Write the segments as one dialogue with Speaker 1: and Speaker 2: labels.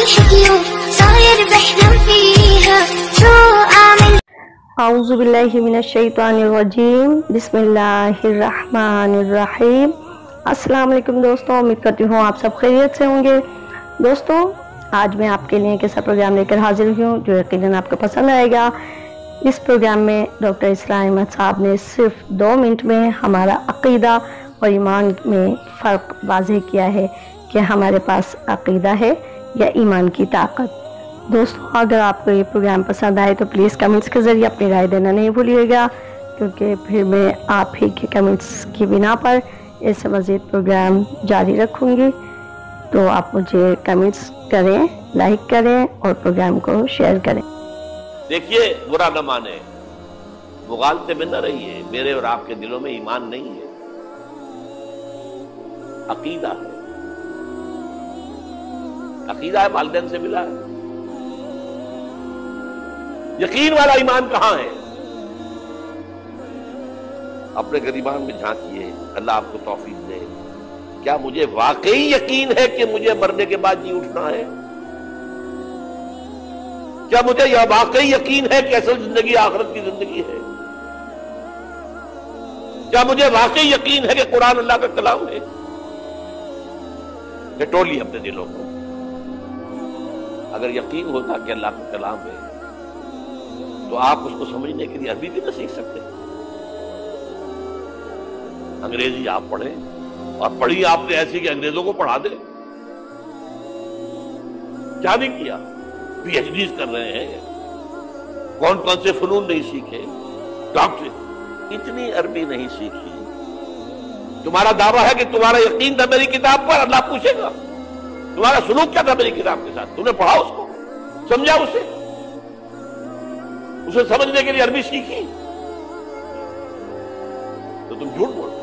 Speaker 1: الحكي صاير بحلم فيها شو أعمل.
Speaker 2: اعوذ باللہ من الشیطان الرجیم، بسم اللہ الرحمن الرحیم۔ السلام علیکم دوستوں، امید کرتی ہوں آپ سب خیریت سے ہوں گے۔ دوستوں، آج میں آپ کے لیے ایک ایسا پروگرام لے کر حاضر ہوں جو یقیناً آپ کو پسند آئے گا۔ اس پروگرام میں ڈاکٹر اسرار احمد صاحب نے صرف 2 منٹ میں ہمارا عقیدہ اور ایمان میں فرق واضح کیا ہے کہ ہمارے پاس عقیدہ ہے یا ایمان کی طاقت۔ دوستوں، اگر آپ کو یہ پروگرام پسند آئے تو پلیز کمنٹس کے ذریعے اپنی رائے دینا نہیں بھولیے گا، کیونکہ پھر میں آپ ہی کے کمنٹس کی بنا پر ایسے مزید پروگرام جاری رکھوں گی۔ تو آپ مجھے کمنٹس کریں، لائک کریں اور پروگرام کو شیئر کریں۔
Speaker 3: دیکھیے، برا نہ مانے، مغالطے میں نہ رہیے، میرے اور آپ کے دلوں میں ایمان نہیں ہے، عقیدہ ہے۔ عقیدہ ہے، والدین سے ملا ہے۔ یقین والا ایمان کہاں ہے؟ اپنے گریبان میں جھانکیے، اللہ آپ کو توفیق دے۔ کیا مجھے واقعی یقین ہے کہ مجھے مرنے کے بعد جی اٹھنا ہے؟ کیا مجھے یہ واقعی یقین ہے کہ اصل زندگی آخرت کی زندگی ہے؟ کیا مجھے واقعی یقین ہے کہ قرآن اللہ کا کلام ہے؟ ٹٹولیے اپنے دلوں کو۔ اگر یقین ہوتا کہ اللہ کا کلام ہے تو آپ اس کو سمجھنے کے لیے عربی بھی نہ سیکھ سکتے۔ انگریزی آپ پڑھیں، اور پڑھی آپ نے ایسی کہ انگریزوں کو پڑھا دے۔ کیا نہیں کیا؟ پی ایچ ڈیز کر رہے ہیں، کون کون سے فنون نہیں سیکھے، ڈاکٹر، اتنی عربی نہیں سیکھی۔ تمہارا دعویٰ ہے کہ تمہارا یقین تھا میری کتاب پر، اللہ پوچھے گا تمہارا سلوک کیا تھا میری کتاب کے ساتھ؟ تم نے پڑھا اس کو، سمجھا اسے سمجھنے کے لیے عربی سیکھی؟ تو تم جھوٹ بولتے،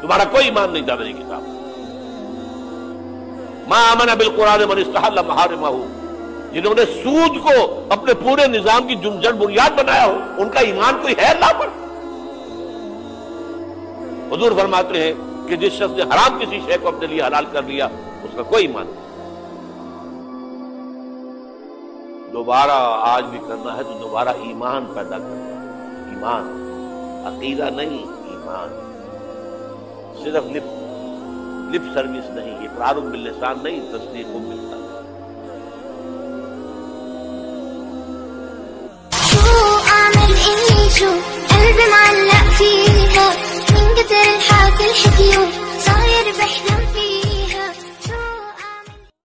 Speaker 3: تمہارا کوئی ایمان نہیں تھا میری کتاب۔ ما آمن بالقرآن من استحل محارمہ، جنہوں نے سود کو اپنے پورے نظام کی جڑ بنیاد بنایا ہو، ان کا ایمان کوئی ہے اللہ پر؟ حضور فرماتے ہیں کہ جس شخص نے حرام کسی شے کو اپنے لیے حلال کر لیا، اس کا کوئی ایمان نہیں۔ دوبارہ آج بھی کرنا ہے تو دوبارہ ایمان پیدا کرنا ہے۔ ایمان، عقیدہ نہیں، ایمان۔ صرف لپ سروس نہیں، اقرار باللسان نہیں، تصدیق بالقلب۔
Speaker 1: شو أعمل إني شو قلبي معلق فيها من كتر الحكي